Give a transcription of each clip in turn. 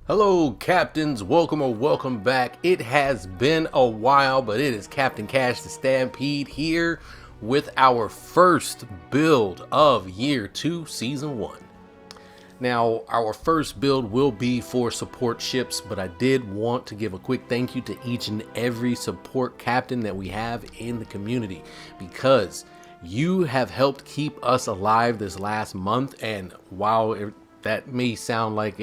Hello captains, welcome or welcome back. It has been a while, but it is Captain Cash the Stampede here with our first build of year 2 season 1. Now our first build will be for support ships, but I did want to give a quick thank you to each and every support captain that we have in the community, because you have helped keep us alive this last month. And while that may sound like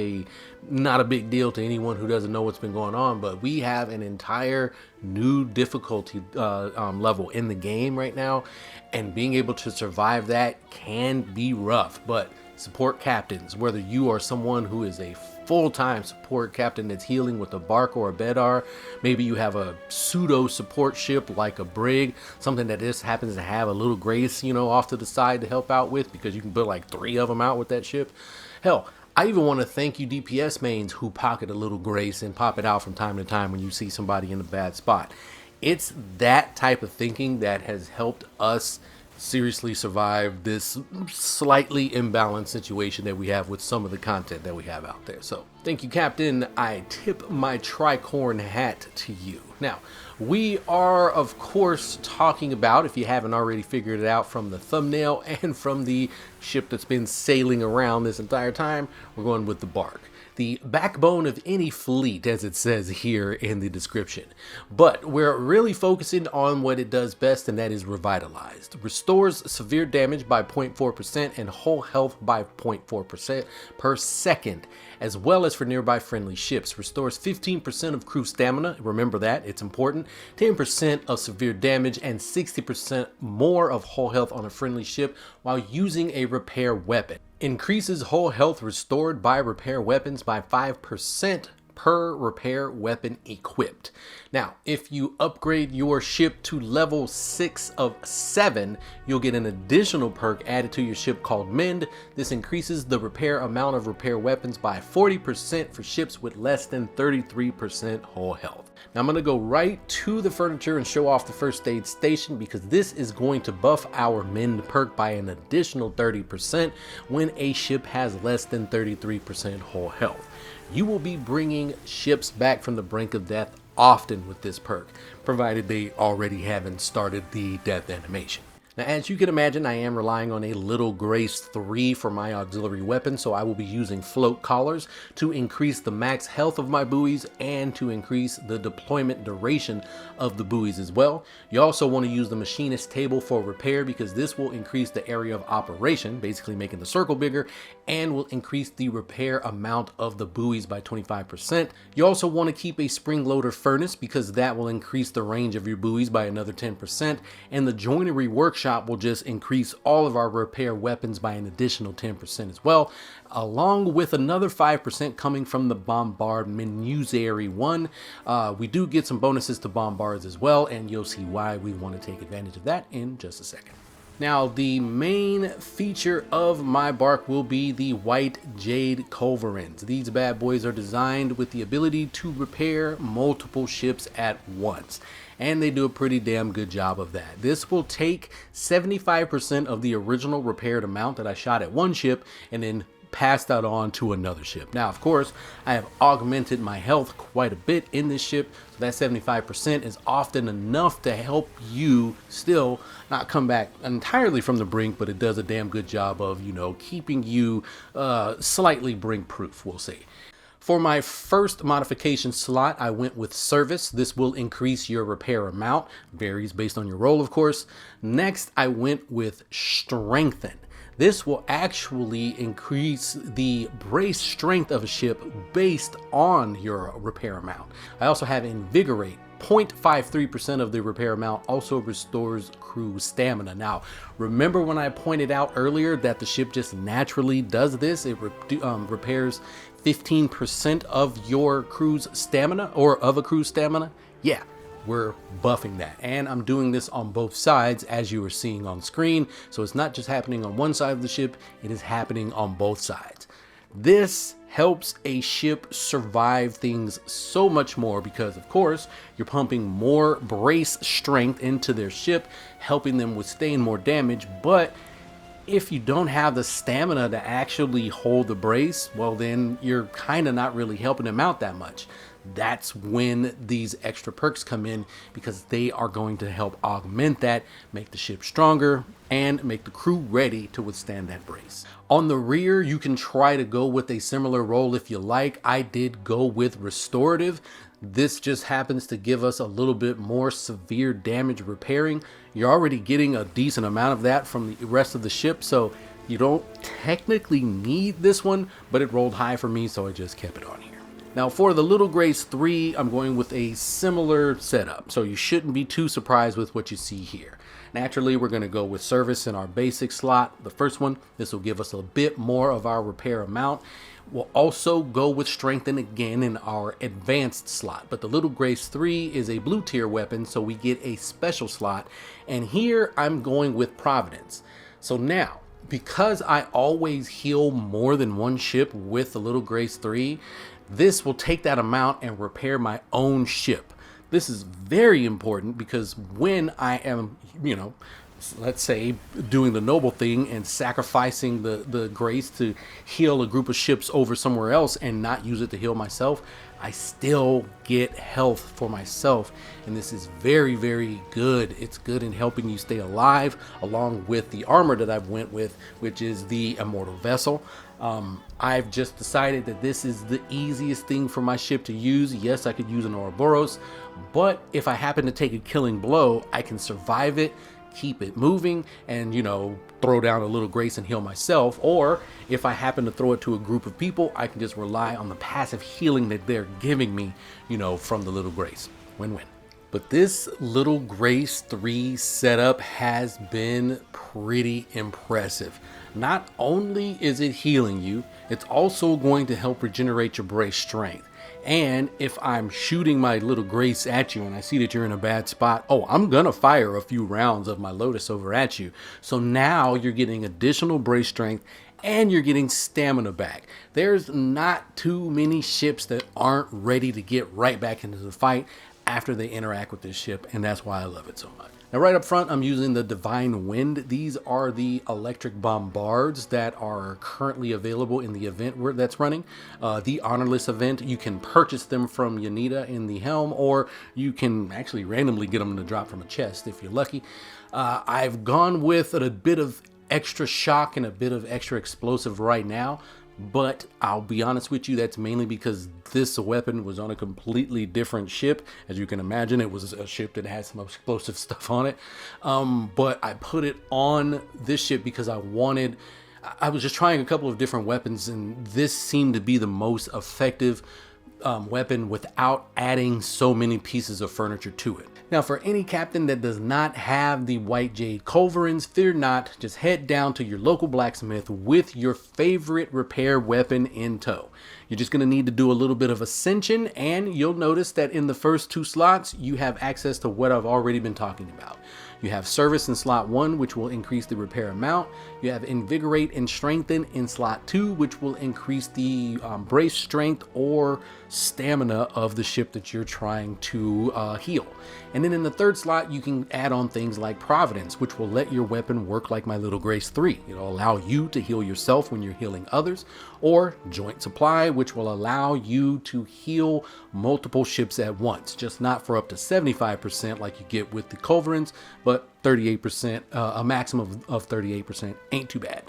not a big deal to anyone who doesn't know what's been going on, but we have an entire new difficulty level in the game right now, and being able to survive that can be rough. But support captains, whether you are someone who is a full-time support captain that's healing with a bark or a bedar, maybe you have a pseudo support ship like a brig, something that just happens to have a little grace, off to the side to help out with, because you can build like 3 of them out with that ship. Hell, I even want to thank you DPS mains who pocket a little grace and pop it out from time to time when you see somebody in a bad spot. It's that type of thinking that has helped us seriously survive this slightly imbalanced situation that we have with some of the content that we have out there. So thank you, Captain. I tip my tricorn hat to you. Now, we are, of course, talking about, if you haven't already figured it out from the thumbnail and from the ship that's been sailing around this entire time, we're going with the Barque, the backbone of any fleet, as it says here in the description. But we're really focusing on what it does best, and that is revitalized. Restores severe damage by 0.4% and whole health by 0.4% per second, as well as for nearby friendly ships. Restores 15% of crew stamina, remember that, it's important, 10% of severe damage, and 60% more of whole health on a friendly ship while using a repair weapon. Increases whole health restored by repair weapons by 5% per repair weapon equipped. Now, if you upgrade your ship to level 6 of 7, you'll get an additional perk added to your ship called Mend. This increases the repair amount of repair weapons by 40% for ships with less than 33% whole health. Now I'm going to go right to the furniture and show off the first aid station, because this is going to buff our Mend perk by an additional 30% when a ship has less than 33% whole health. You will be bringing ships back from the brink of death often with this perk, provided they already haven't started the death animation. Now, as you can imagine, I am relying on a little grace 3 for my auxiliary weapon, so I will be using float collars to increase the max health of my buoys and to increase the deployment duration of the buoys as well. You also want to use the machinist table for repair, because this will increase the area of operation, basically making the circle bigger, and will increase the repair amount of the buoys by 25%. You also want to keep a spring loader furnace, because that will increase the range of your buoys by another 10%, and the joinery workshop will just increase all of our repair weapons by an additional 10% as well, along with another 5% coming from the bombard menuiserie 1. We do get some bonuses to bombards as well, and you'll see why we want to take advantage of that in just a second. Now, the main feature of my Barque will be the white jade culverins. These bad boys are designed with the ability to repair multiple ships at once, and they do a pretty damn good job of that. This will take 75% of the original repaired amount that I shot at one ship and then pass that on to another ship. Now, of course, I have augmented my health quite a bit in this ship, so that 75% is often enough to help you still not come back entirely from the brink, but it does a damn good job of, keeping you slightly brink proof, we'll say. For my first modification slot, I went with service. This will increase your repair amount, varies based on your role, of course. Next, I went with strengthen. This will actually increase the brace strength of a ship based on your repair amount. I also have invigorate. 0.53% of the repair amount also restores crew stamina. Now, remember when I pointed out earlier that the ship just naturally does this? It repairs 15% of your crew's stamina, or of a crew's stamina? Yeah. We're buffing that, and I'm doing this on both sides, as you are seeing on screen. So it's not just happening on one side of the ship, it is happening on both sides. This helps a ship survive things so much more, because of course you're pumping more brace strength into their ship, helping them withstand more damage, but If you don't have the stamina to actually hold the brace, well, then you're kind of not really helping them out that much. That's when these extra perks come in, because they are going to help augment that, make the ship stronger, and make the crew ready to withstand that brace. On the rear, you can try to go with a similar role if you like. I did go with restorative. This just happens to give us a little bit more severe damage repairing. You're already getting a decent amount of that from the rest of the ship, so you don't technically need this one, but it rolled high for me, so I just kept it on here. Now for the Little Grace 3, I'm going with a similar setup, so you shouldn't be too surprised with what you see here. Naturally, we're going to go with service in our basic slot, the first one. This will give us a bit more of our repair amount. We'll also go with strengthen again in our advanced slot, but the Little Grace 3 is a blue tier weapon, so we get a special slot, and here I'm going with Providence. So now, because I always heal more than one ship with the Little Grace 3, this will take that amount and repair my own ship. This is very important because when I am, let's say doing the noble thing and sacrificing the grace to heal a group of ships over somewhere else and not use it to heal myself, I still get health for myself, and this is very, very good. It's good in helping you stay alive, along with the armor that I went with, which is the Immortal Vessel. I've just decided that this is the easiest thing for my ship to use. Yes, I could use an Ouroboros, but if I happen to take a killing blow, I can survive it, keep it moving, and throw down a Little Grace and heal myself. Or if I happen to throw it to a group of people, I can just rely on the passive healing that they're giving me, from the Little Grace. Win-win. But this Little Grace 3 setup has been pretty impressive. Not only is it healing you, it's also going to help regenerate your brace strength. And if I'm shooting my Little Grace at you and I see that you're in a bad spot, I'm gonna fire a few rounds of my Lotus over at you. So now you're getting additional brace strength and you're getting stamina back. There's not too many ships that aren't ready to get right back into the fight after they interact with this ship, and that's why I love it so much. Now right up front, I'm using the Divine Wind. These are the electric bombards that are currently available in the event that's running. The Honorless event, you can purchase them from Yanita in the helm, or you can actually randomly get them to drop from a chest if you're lucky. I've gone with a bit of extra shock and a bit of extra explosive right now, but I'll be honest with you, that's mainly because this weapon was on a completely different ship. As you can imagine, it was a ship that had some explosive stuff on it. But I put it on this ship because I was just trying a couple of different weapons, and this seemed to be the most effective weapon without adding so many pieces of furniture to it. Now, for any captain that does not have the white jade culverins, fear not, just head down to your local blacksmith with your favorite repair weapon in tow. You're just going to need to do a little bit of ascension, and you'll notice that in the first 2 slots, you have access to what I've already been talking about. You have service in slot 1, which will increase the repair amount. You have invigorate and strengthen in slot 2, which will increase the brace strength or stamina of the ship that you're trying to heal. And then in the 3rd slot, you can add on things like Providence, which will let your weapon work like my Little Grace 3. It'll allow you to heal yourself when you're healing others, or Joint Supply, which will allow you to heal multiple ships at once, just not for up to 75% like you get with the culverins, but 38%, a maximum of 38% ain't too bad.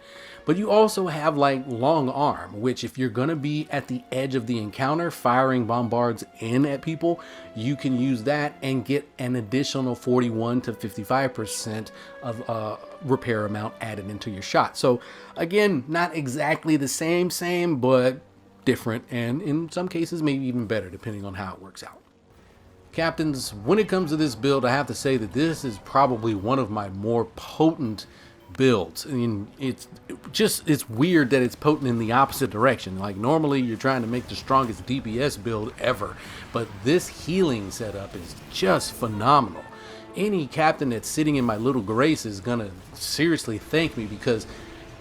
But you also have like Long Arm, which if you're gonna be at the edge of the encounter firing bombards in at people, you can use that and get an additional 41 to 55% of repair amount added into your shot. So again, not exactly the same, but different, and in some cases maybe even better depending on how it works out. Captains, when it comes to this build, I have to say that this is probably one of my more potent builds. I mean, it's weird that it's potent in the opposite direction. Like normally you're trying to make the strongest DPS build ever, but this healing setup is just phenomenal. Any captain that's sitting in my Little Grace is gonna seriously thank me, because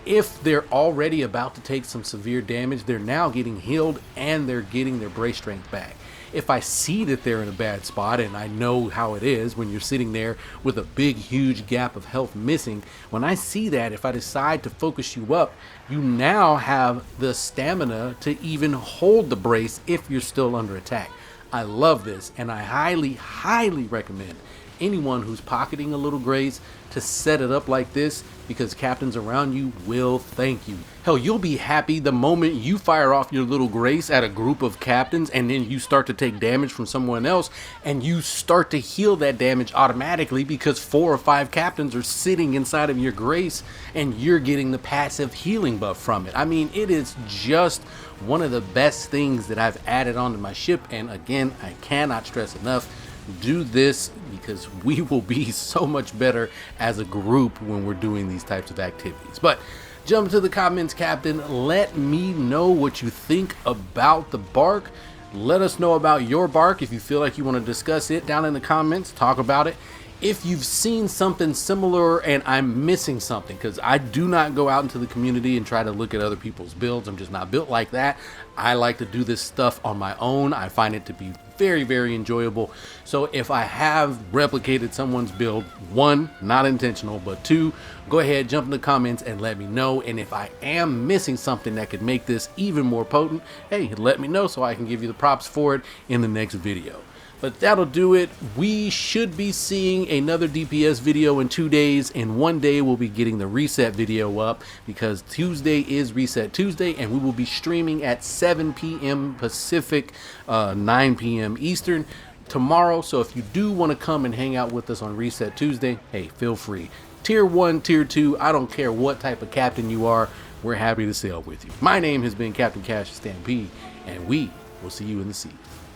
if they're already about to take some severe damage, they're now getting healed and they're getting their brace strength back. If I see that they're in a bad spot, and I know how it is when you're sitting there with a big, huge gap of health missing, when I see that, if I decide to focus you up, you now have the stamina to even hold the brace if you're still under attack. I love this, and I highly, highly recommend anyone who's pocketing a little grace to set it up like this, because captains around you will thank you. Hell, you'll be happy the moment you fire off your little grace at a group of captains, and then you start to take damage from someone else, and you start to heal that damage automatically because 4 or 5 captains are sitting inside of your grace and you're getting the passive healing buff from it. I mean, it is just one of the best things that I've added onto my ship, and again, I cannot stress enough, do this because we will be so much better as a group when we're doing these types of activities. But jump to the comments, Captain. Let me know what you think about the Barque. Let us know about your Barque. If you feel like you want to discuss it, down in the comments, talk about it. If you've seen something similar and I'm missing something, because I do not go out into the community and try to look at other people's builds. I'm just not built like that. I like to do this stuff on my own. I find it to be very, very enjoyable. So if I have replicated someone's build, 1, not intentional, but 2, go ahead, jump in the comments and let me know. And if I am missing something that could make this even more potent, hey, let me know so I can give you the props for it in the next video. But that'll do it. We should be seeing another DPS video in 2 days, and one day we'll be getting the reset video up because Tuesday is Reset Tuesday, and we will be streaming at 7 p.m. Pacific, 9 p.m. Eastern tomorrow. So if you do want to come and hang out with us on Reset Tuesday, hey, feel free. Tier 1, Tier 2, I don't care what type of captain you are, we're happy to sail with you. My name has been Captain Cash Stampede, and we will see you in the sea.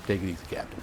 Take it easy, Captain.